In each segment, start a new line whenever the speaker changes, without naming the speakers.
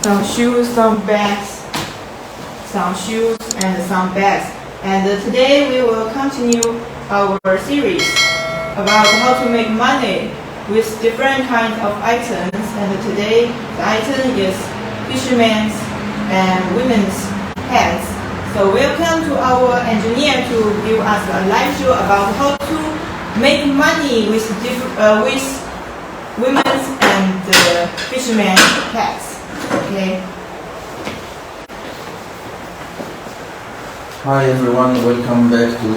some shoes, some bags, some shoes and some bags. And today we will continue our series about how to make money with different kinds of items. And today the item is fishermen's and women's hats. So welcome to our engineer to give us a live show about how to make money with women's and fishermen's hats. Okay.
Hi everyone, welcome back to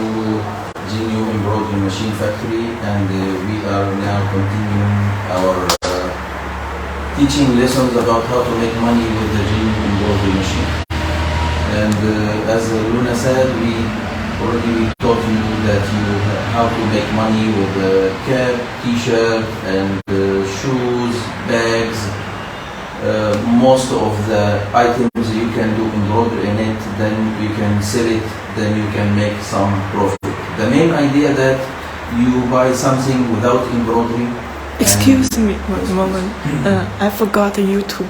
Jinyu Embroidery Machine Factory, and we are now continuing our teaching lessons about how to make money with the Jinyu Embroidery Machine. And as Luna said, we already taught you that how to make money with a cap, t-shirt and shoes, bags. Most of the items you can do embroidery in it, then you can sell it, then you can make some profit. The main idea that you buy something without embroidery.
Excuse me one moment. I forgot the YouTube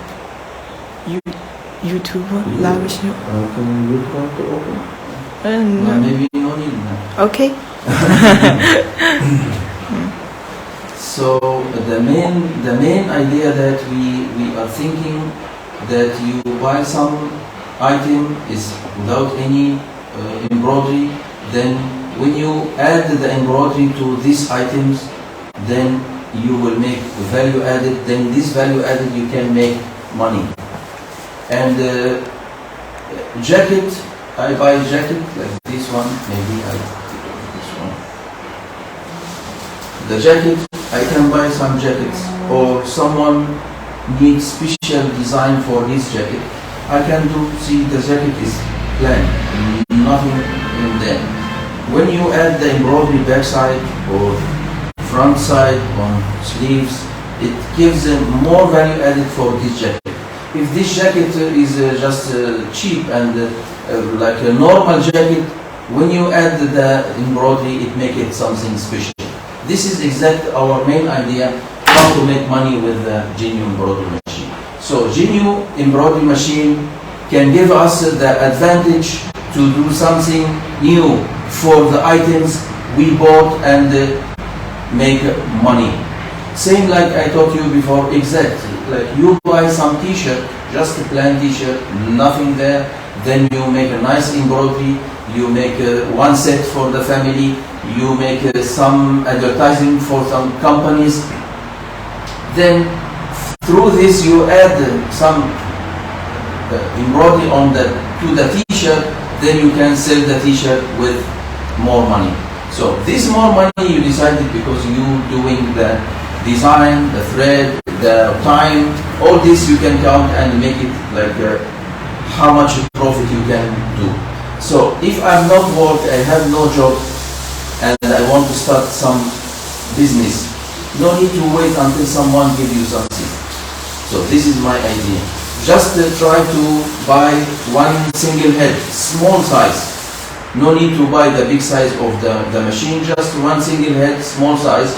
live show.
Can you try to open?
No.
Maybe no need now.
Okay.
So the main idea that we are thinking that you buy some item is without any embroidery, then when you add the embroidery to these items, then you will make value added, then this value added you can make money. And jacket, I buy a jacket like this one, maybe I take this one. The jacket, I can buy some jackets, or someone needs special design for his jacket. I can do, see the jacket is plain, nothing in there. When you add the embroidery backside or front side on sleeves, it gives them more value added for this jacket. If this jacket is just cheap and like a normal jacket, when you add the embroidery, it makes it something special. This is exactly our main idea, how to make money with the Jinyu Embroidery Machine. So Jinyu Embroidery Machine can give us the advantage to do something new for the items we bought and make money. Same like I told you before, exactly. Like you buy some t-shirt, just a plain t-shirt, nothing there, then you make a nice embroidery, you make one set for the family, you make some advertising for some companies, then through this you add some embroidery to the t-shirt, then you can sell the t-shirt with more money. So this more money you decided because you doing the design, the thread, the time, all this you can count and make it like how much profit you can do. So if I'm not work, I have no job and I want to start some business, no need to wait until someone gives you something. So this is my idea. Just try to buy one single head, small size. No need to buy the big size of the machine, just one single head, small size,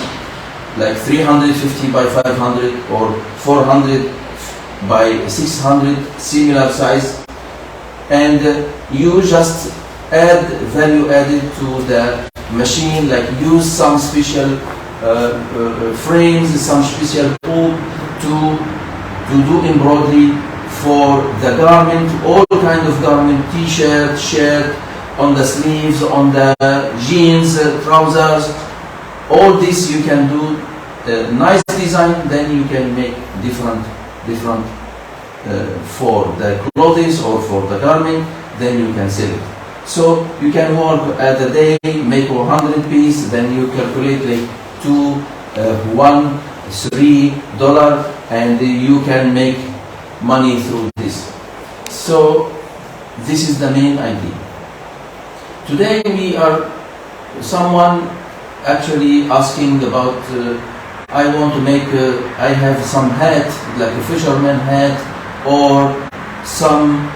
like 350 by 500 or 400 by 600, similar size. And you just add value added to the machine, like use some special frames, some special hoop to do embroidery for the garment, all kind of garment, t-shirt, shirt, on the sleeves, on the jeans, trousers, all this you can do nice design, then you can make different for the clothes or for the garment, then you can sell it. So you can work at a day, make 100 pieces, then you calculate like $2, $1, $3, and you can make money through this. So this is the main idea. Today we are someone actually asking about I want to make I have some hat, like a fisherman hat, or some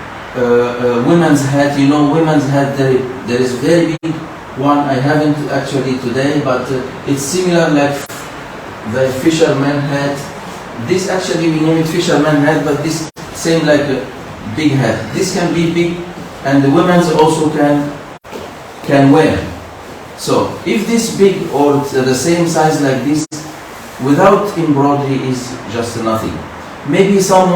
women's hat. You know, women's hat, there is very big one. I haven't actually today, but it's similar like the fisherman hat. This actually we name it fisherman hat, but this same like a big hat. This can be big, and the women's also can wear. So if this big or the same size like this, without embroidery is just nothing. Maybe some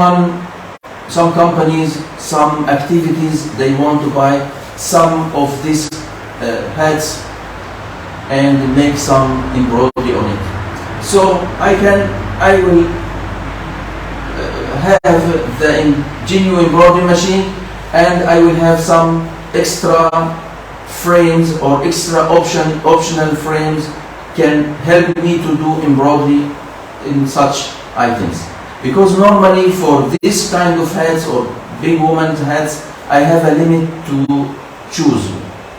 companies, some activities, they want to buy some of these hats and make some embroidery on it. So I will have the Jinyu embroidery machine, and I will have some extra frames or extra optional frames can help me to do embroidery in such items. Because normally for this kind of hats or big women's hats, I have a limit to choose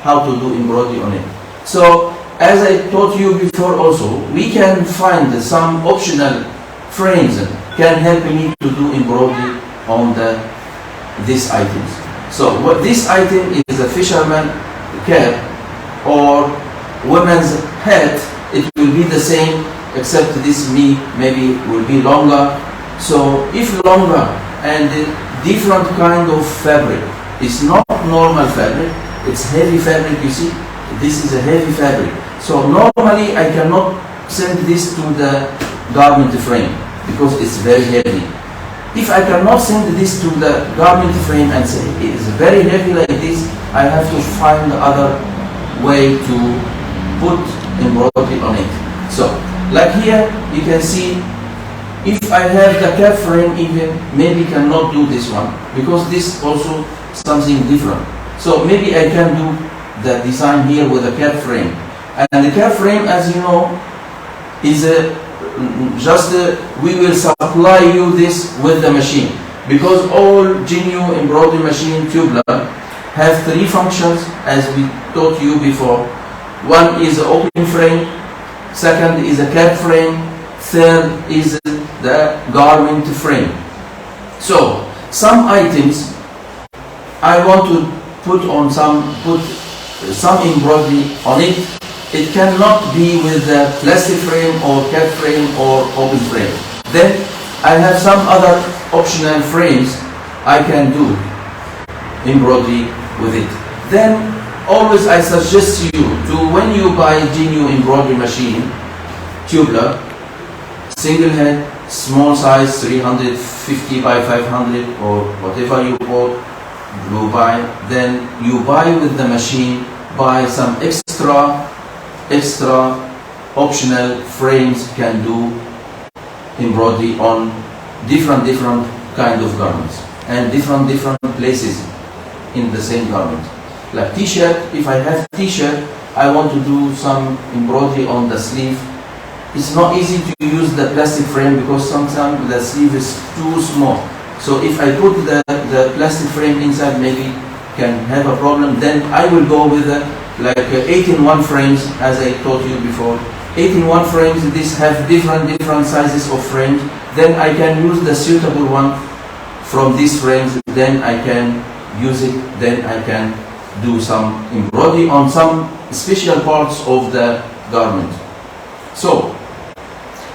how to do embroidery on it. So as I told you before also, we can find some optional frames can help me to do embroidery on these items. So what this item is a fisherman cap or women's hat, it will be the same, except this maybe will be longer. So if longer and different kind of fabric, it's not normal fabric, it's heavy fabric, you see, this is a heavy fabric. So normally I cannot send this to the garment frame because it's very heavy. If I cannot send this to the garment frame and say it is very heavy like this, I have to find other way to put embroidery on it. So like here you can see, if I have the cap frame, even maybe cannot do this one because this also something different. So maybe I can do the design here with a cap frame. And the cap frame, as you know, is we will supply you this with the machine, because all Jinyu embroidery machine tubular have three functions, as we taught you before. One is the open frame, second is a cap frame, third is the garment frame. So some items I want to put some embroidery on it. It cannot be with the plastic frame or cap frame or open frame. Then I have some other optional frames I can do embroidery with it. Then always I suggest you to, when you buy Jinyu embroidery machine, tubular, single head, small size, 350 by 500 or whatever you buy, then you buy with the machine, buy some extra optional frames can do embroidery on different kind of garments and different places in the same garment. Like t-shirt, if I have t-shirt, I want to do some embroidery on the sleeve. It's not easy to use the plastic frame because sometimes the sleeve is too small. So if I put the plastic frame inside, maybe can have a problem. Then I will go with like 8-in-1 frames, as I taught you before. 8-in-1 frames, these have different sizes of frames. Then I can use the suitable one from these frames. Then I can use it. Then I can do some embroidery on some special parts of the garment. So,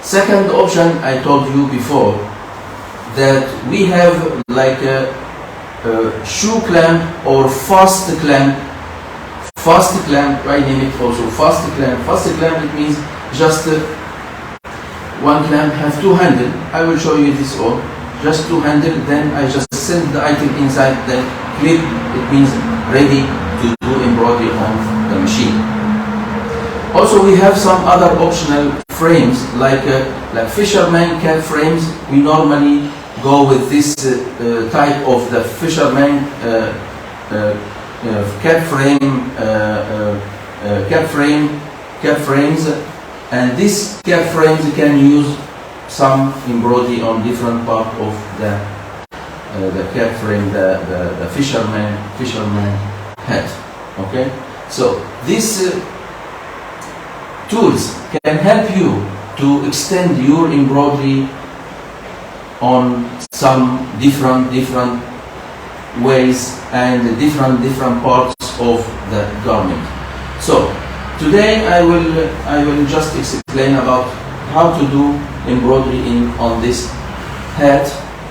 second option I told you before, that we have like a shoe clamp or fast clamp. Fast clamp, I name it also fast clamp. Fast clamp, it means just one clamp have two handles. I will show you this all. Just two handles, then I just send the item inside, then clip, it means ready to do embroidery on the machine. Also we have some other optional frames like fisherman cap frames. We normally go with this type of the fisherman cap frames, and this cap frames can use some embroidery on different part of the cap frame, the fisherman hat. Okay, so these tools can help you to extend your embroidery on some different ways and different parts of the garment. So today I will just explain about how to do embroidery on this hat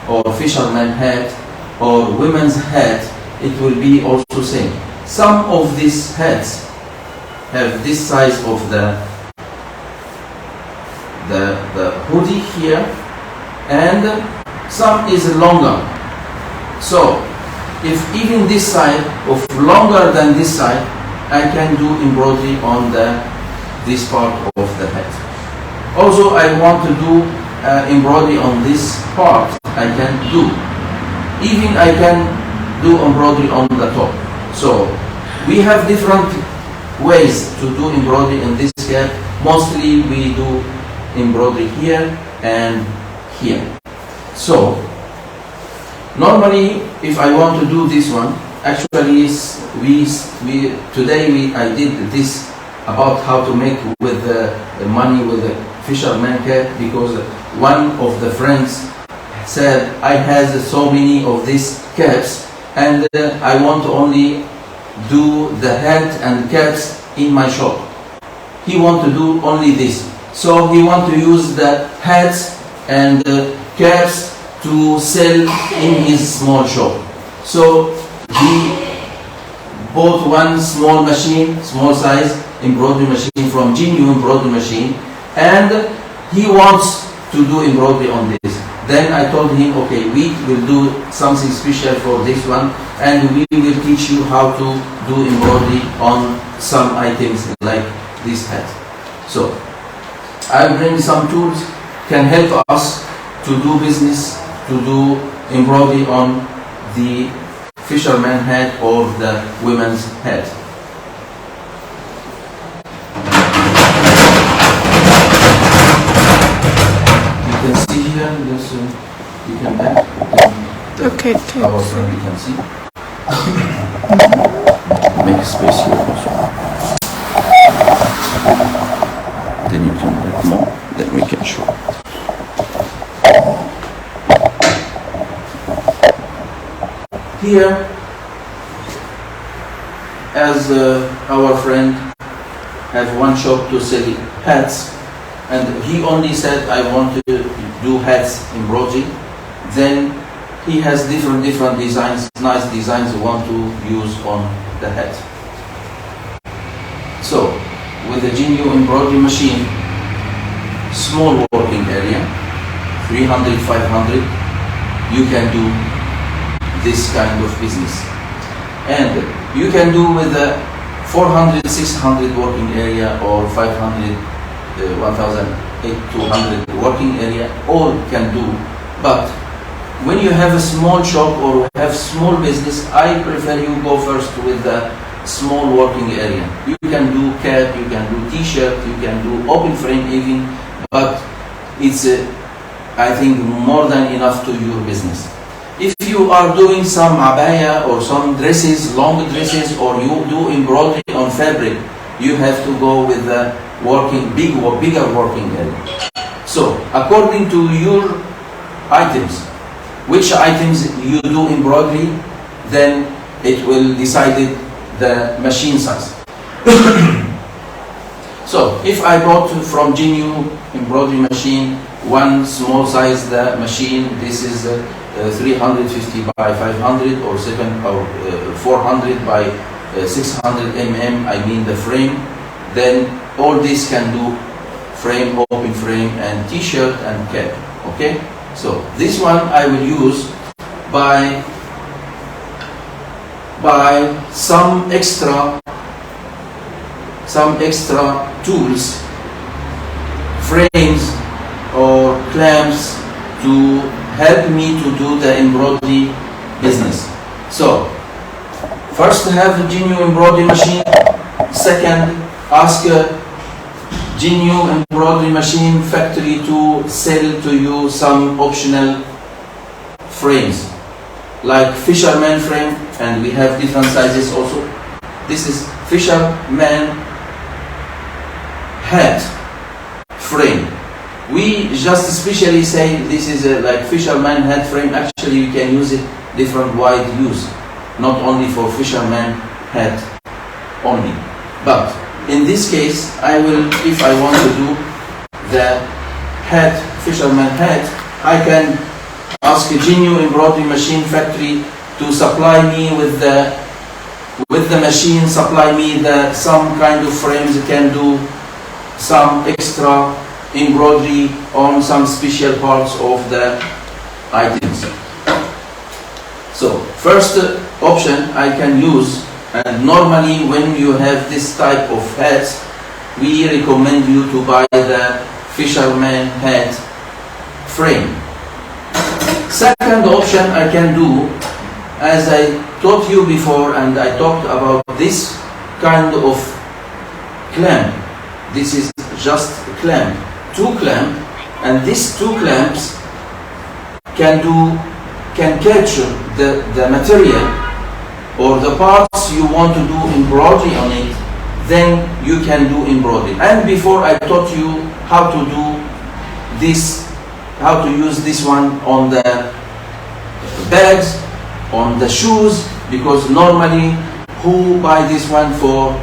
or fisherman hat or women's hat, it will be also same. Some of these hats have this size of the hoodie here, and some is longer. So if even this side of longer than this side, I can do embroidery on this part of the hat. Also, I want to do embroidery on this part. I can do. Even I can do embroidery on the top. So we have different ways to do embroidery in this cap. Mostly we do embroidery here and here. So normally, if I want to do this one, actually I did this about how to make with the money with the fisherman cap, because one of the friends said, I have so many of these caps and I want to only do the hat and caps in my shop. He want to do only this. So he want to use the hats and caps to sell in his small shop. So he bought one small machine, small size embroidery machine from Jinyu Embroidery Machine, and he wants to do embroidery on this. Then I told him, okay, we will do something special for this one, and we will teach you how to do embroidery on some items like this hat. So I bring some tools can help us to do business, to do embroidery on the fisherman hat or the women's hat. You can see here, this, you can back.
Okay,
Our friend, you can see. Make a space here also. Then you can back more, then we can show. Here, as our friend have one shop to sell hats, and he only said, I want to do hats embroidery. Then he has different designs, nice designs he want to use on the hat. So with the Jinyu Embroidery Machine, small working area, 300, 500, you can do this kind of business. And you can do with the 400, 600 working area or 500, 1,200 working area, all can do. But when you have a small shop or have small business, I prefer you go first with the small working area. You can do cap, you can do t-shirt, you can do open frame even, but it's I think more than enough to your business. If you are doing some abaya or some dresses, long dresses, or you do embroidery on fabric, you have to go with the bigger working area. So according to your items, which items you do embroidery, then it will decide the machine size. So if I bought from Jinyu Embroidery Machine one small size the machine, this is 350 by 500 or 400 by 600 mm, I mean the frame, then all this can do frame, open frame and t-shirt and cap. Okay, so this one I will use by some extra tools, frames or clamps to help me to do the embroidery business. So first have a Jinyu Embroidery Machine, second ask Jinyu Embroidery Machine factory to sell to you some optional frames like fisherman frame, and we have different sizes also. This is fisherman hat frame. We just especially say this is like fisherman hat frame. Actually you can use it different wide use, not only for fisherman hat only. But in this case I will, if I want to do the hat, fisherman hat, I can ask a Jinyu Embroidery Machine factory to supply me with the machine, supply me some kind of frames that can do some extra embroidery on some special parts of the items. So first option I can use, and normally when you have this type of hats, we recommend you to buy the fisherman hat frame. Second option I can do, as I taught you before, and I talked about this kind of clamp. This is just a clamp, two clamps, and these two clamps can catch the material or the parts you want to do embroidery on it. Then you can do embroidery. And before I taught you how to do this, how to use this one on the bags, on the shoes, because normally who buy this one for,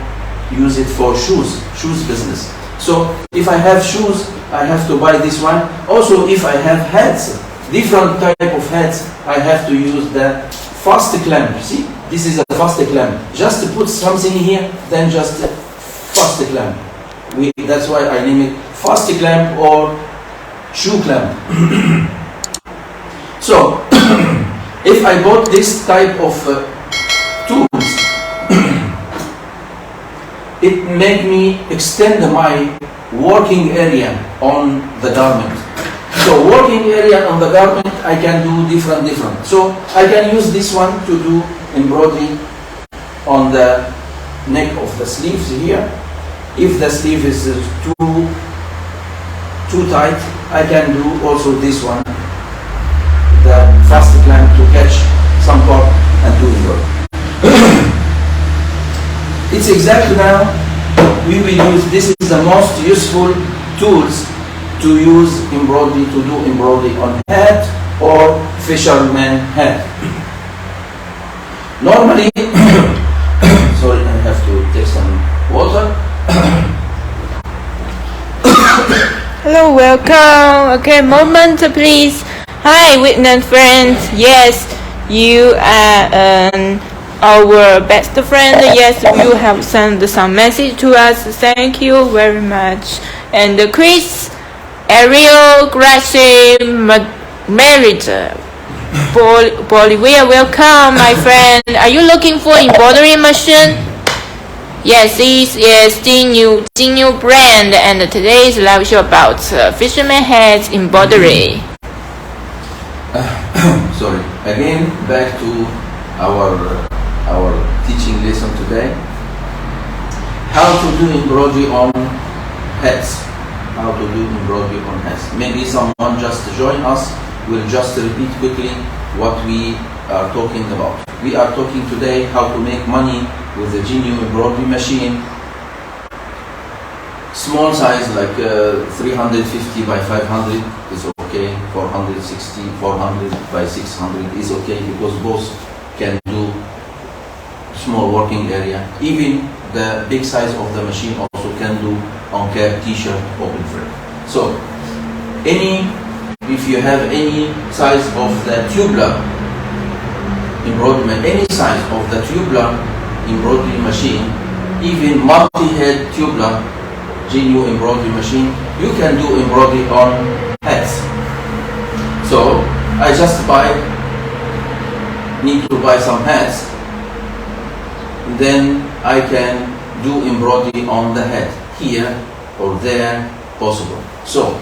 use it for shoes business. So if I have shoes, I have to buy this one. Also if I have hats, different type of hats, I have to use the fast clamp. See, this is a fast clamp. Just to put something here, then just fast clamp. That's why I name it fast clamp or shoe clamp. So if I bought this type of tools, it made me extend my working area on the garment. So working area on the garment, I can do different. So I can use this one to do embroidery on the neck of the sleeves here. If the sleeve is too tight, I can do also this one, the fast clamp, to catch some part and do embroidery. It's exactly now we will use, this is the most useful tools to use embroidery, to do embroidery on hat or fisherman hat. Normally, sorry, I have to take some water.
Hello, welcome. Okay, moment please. Hi, Vietnam friends. Yes, you are our best friend. Yes, you have sent some message to us. Thank you very much. And Chris, Ariel, Gracie, Merit, Bolivia, welcome, my friend. Are you looking for embroidery machine? Yes, this is Jinyu brand, and today's live show about fisherman hats embroidery.
Sorry, again back to our teaching lesson today. How to do embroidery on hats. How to do embroidery on hats. Maybe someone just join us. We'll just repeat quickly what we are talking about. We are talking today how to make money with the Jinyu embroidery machine. Small size like 350 by 500 is okay. 460, 400 by 600 is okay, because both can do small working area. Even the big size of the machine also can do on cap, t-shirt, open frame. So if you have any size of the tubular embroidery, any size of the tubular embroidery machine, even multi-head tubular Jinyu embroidery machine, you can do embroidery on hats. So I just need to buy some hats, then I can do embroidery on the head, here or there, possible. So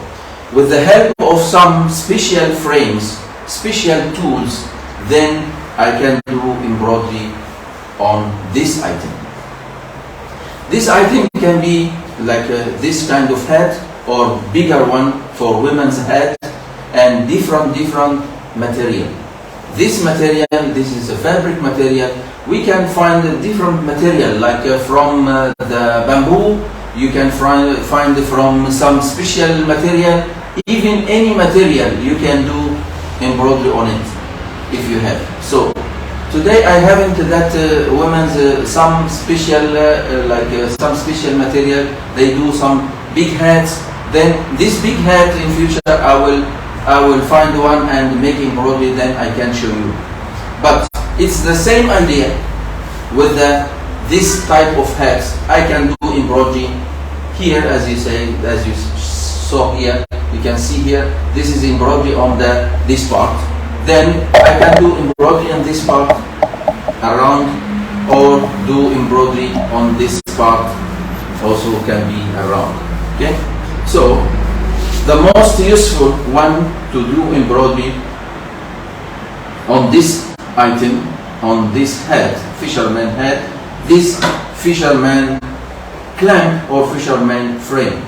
with the help of some special frames, special tools, then I can do embroidery on this item. This item can be like this kind of hat, or bigger one for women's hat, and different material. This material, this is a fabric material. We can find a different material, like from the bamboo, you can find from some special material. Even any material you can do embroidery on it if you have. So today I haven't that women's some special some special material. They do some big hats. Then this big hat in future I will I will find one and make embroidery, then I can show you. But it's the same idea with this type of hats. I can do embroidery here, as you saw here. You can see here, this is embroidery on this part. Then I can do embroidery on this part around, or do embroidery on this part, also can be around. Okay, so the most useful one to do embroidery on this item, on this head, fisherman head, this fisherman clamp or fisherman frame.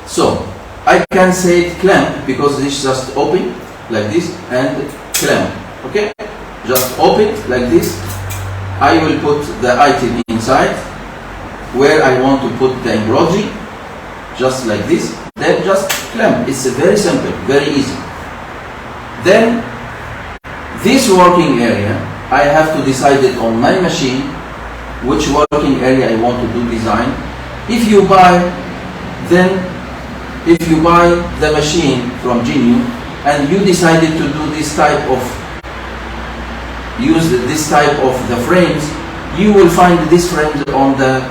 So I can say it clamp because this just open like this and clamp. Okay, just open like this. I will put the item inside where I want to put the embroidery, just like this. Then just clamp. It's very simple, very easy. Then this working area, I have to decide it on my machine which working area I want to do design. If you buy the machine from Jinyu and you decided to do this type of the frames, you will find this frames on the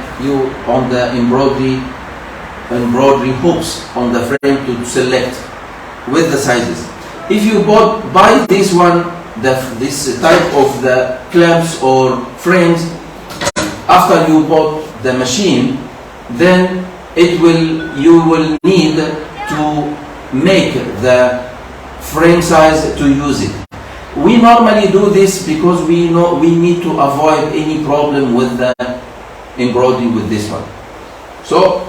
embroidery hooks on the frame to select with the sizes. If you buy this one, this type of the clamps or frames, after you bought the machine, then you will need to make the frame size to use it. We normally do this because we know we need to avoid any problem with the embroidery with this one. So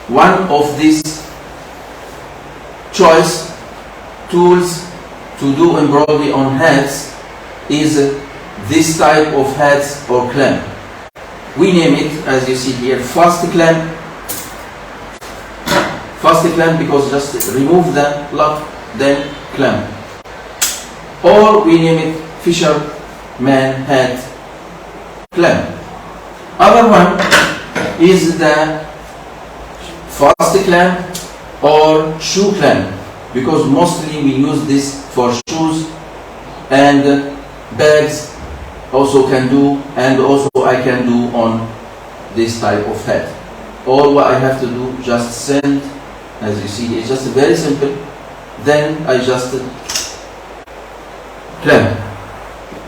one of these choice tools to do embroidery on hats is this type of hats or clamp. We name it, as you see here, fast clamp. Fast clamp because just remove the lock, then clamp. Or we name it fisherman hat clamp. Other one is the fast clamp or shoe clamp, because mostly we use this for shoes and bags also can do, and also I can do on this type of hat. All what I have to do, just send, as you see, it's just very simple. Then I just clamp.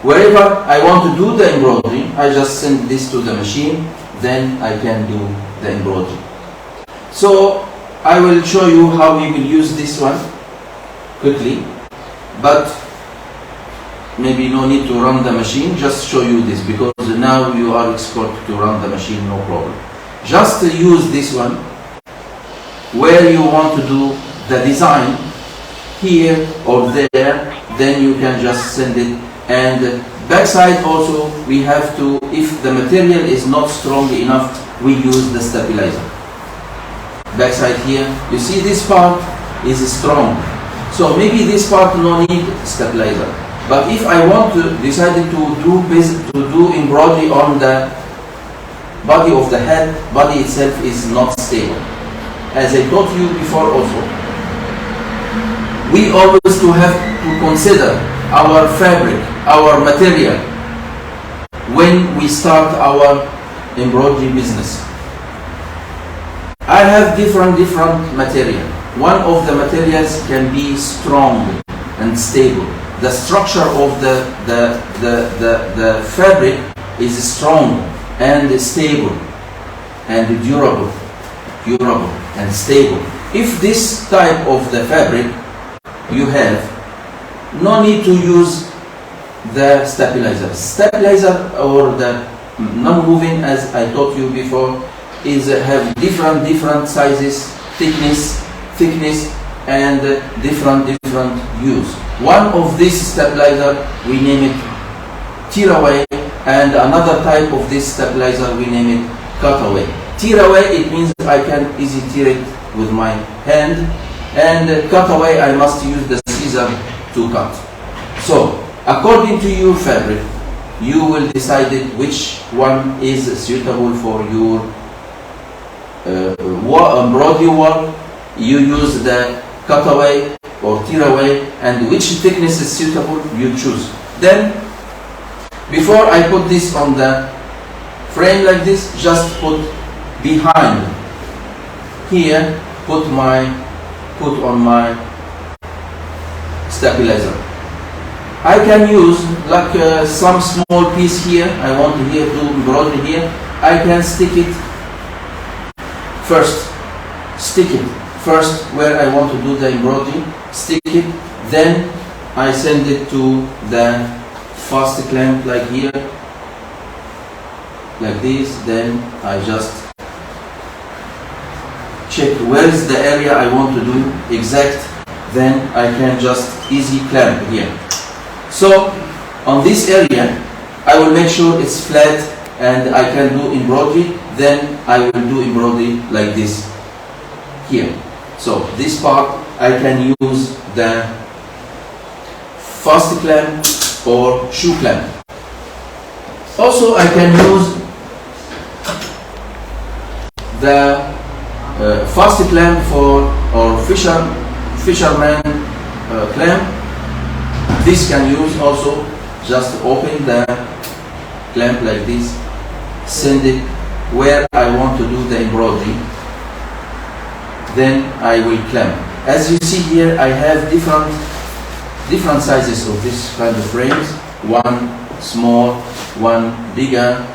Wherever I want to do the embroidery, I just send this to the machine, then I can do the embroidery. So I will show you how we will use this one quickly, but maybe no need to run the machine, just show you this because now you are expert to run the machine, no problem. Just use this one where you want to do the design, here or there, then you can just send it. And backside also we have to, if the material is not strong enough, we use the stabilizer. Backside here, you see this part is strong, so maybe this part no need stabilizer. But if I want to decide to do embroidery on the body of the head, body itself is not stable. As I told you before also, we always have to consider our fabric, our material, when we start our embroidery business. I have different material. One of the materials can be strong and stable. The structure of the fabric is strong and stable and durable and stable. If this type of the fabric you have, no need to use the stabilizer. Stabilizer or the non-moving, as I taught you before, is have different sizes, thickness, and different use. One of this stabilizer we name it tear away, and another type of this stabilizer we name it cut away. Tear away, it means I can easily tear it with my hand, and cut away I must use the scissor to cut. So according to your fabric, you will decide which one is suitable for your embroidery work. You use the cut away or tear away, and which thickness is suitable, you choose. Then, before I put this on the frame like this, just put behind here, put on my stabilizer. I can use like some small piece here. I want here to embroider here. I can stick it first where I want to do the embroidery, stick it, then I send it to the fast clamp like here, like this. Then I just check where is the area I want to do exact, then I can just easy clamp here. So on this area I will make sure it's flat and I can do embroidery, then I will do embroidery like this here. So this part I can use the fast clamp or shoe clamp. Also I can use the fast clamp for or fisherman clamp. This can use also, just open the clamp like this, send it where I want to do the embroidery, then I will clamp. As you see here, I have different sizes of this kind of frames. One small, one bigger,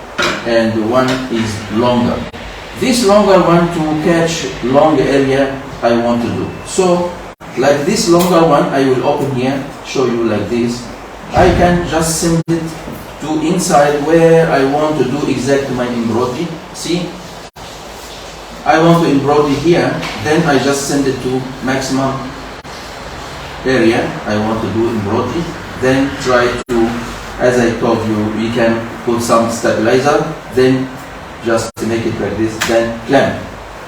and one is longer. This longer one to catch long area I want to do. So like this longer one, I will open here, show you like this. I can just send it to inside where I want to do exact my embroidery. See, I want to embroider here, then I just send it to maximum area I want to do embroidery. Then try to, as I told you, we can put some stabilizer, then just to make it like this, then clamp.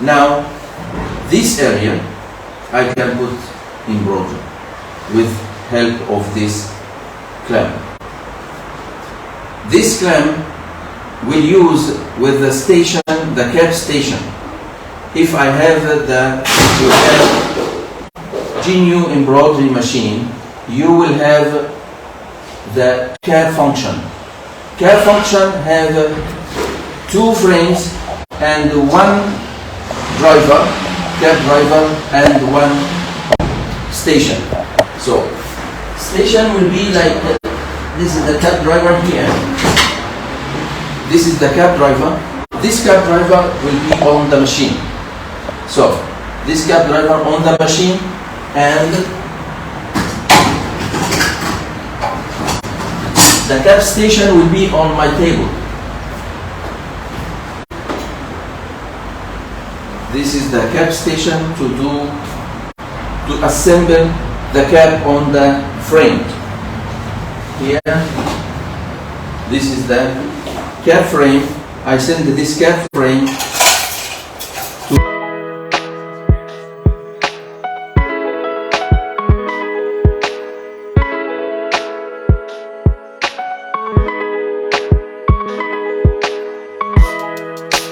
Now this area I can put embroidery with help of this clamp. This clamp will use with the station, the cap station. If I have the Jinyu embroidery machine, you will have the cap function. Cap function have two frames and one driver, cap driver, and one station. So station will be like this is the cap driver here. This is the cap driver. This cap driver will be on the machine. So this cap driver on the machine, and the cap station will be on my table. This is the cap station to assemble the cap on the frame. Here, this is the cap frame. I send this cap frame